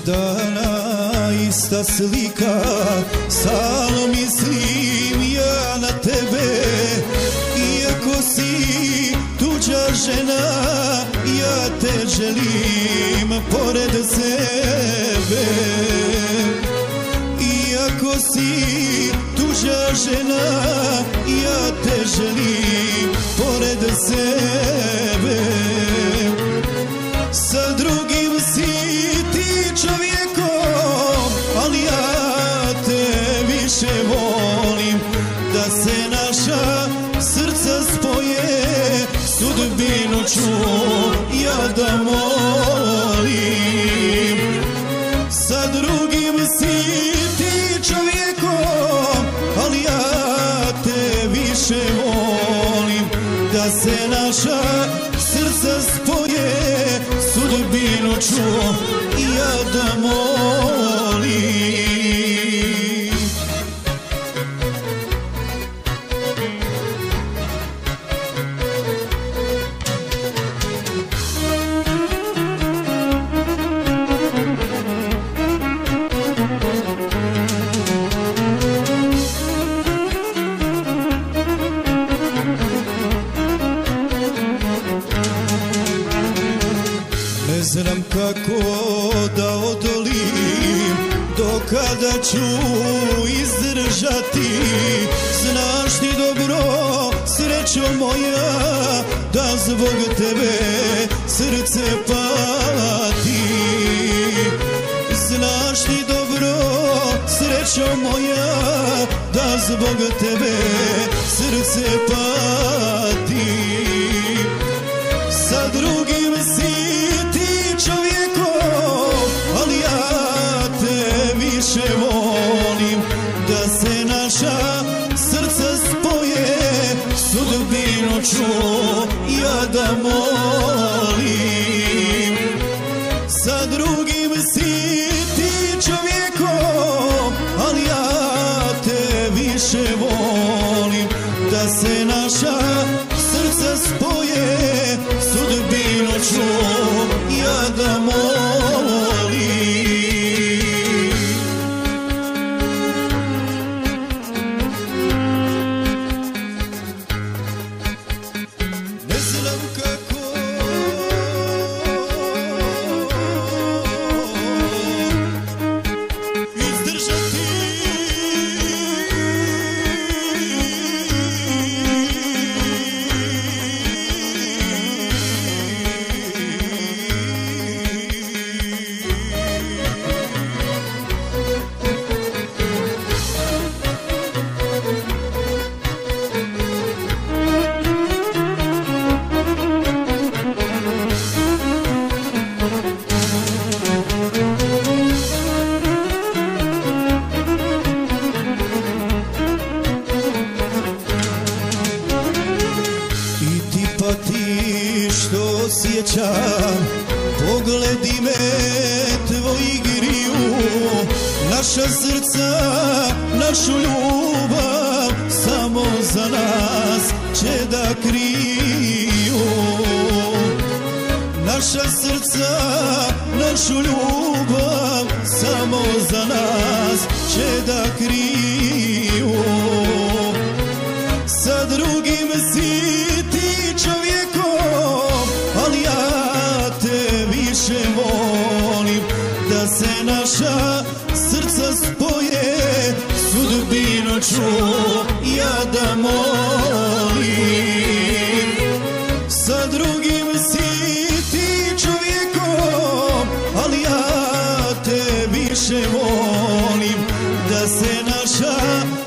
dana ista slika, stalno mislim ja na tebe. Iako si tuđa žena, ja te želim pored sebe. Iako si tuđa žena, ja te želim pored sebe. Sa drugim si ti čovjekom, ali ja te više volim. Da se naša srca spoje, sudbinu ću ja da molim. Sa drugim si ti čovjekom, ali ja te više volim. Da se naša srca spoje, sudbinu ću ja da molim. Ne znam kako da odolim, do kada ću izdržati. Znaš ti dobro, srećo moja, da zbog tebe srce pati. Znaš ti dobro, srećo moja, da zbog tebe srce pati. Sa drugim si čovjekom, ali ja te više volim. Da se naša srca spoje, sudbinu ću ja da molim. Sa drugim si ti čovjekom, ali ja te više volim. Da se naša srca spoje, sudbinu ću ja da molim. Ne znam kako izdržati. Pa ti što osjećam, pogledi me tvoji griju. Naša srca, našu ljubav, samo za nas će da kriju. Naša srca, našu ljubav, samo za nas će da kriju. Sa drugim si ti čovjekom, ali ja te više volim. Da se naša srca spoje, sudbinu ću ja da molim. Sa drugim si ti čovjekom, ali ja te više volim. Da se naša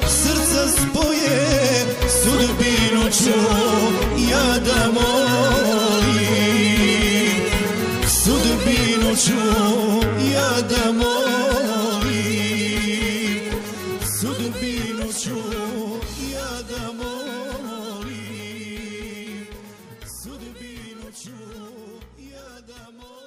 srca spoje, sudbinu ću ja da molim. Sudbinu ću ja da molim. Sudbinu ću ja da molim. Sudbinu ću ja da molim.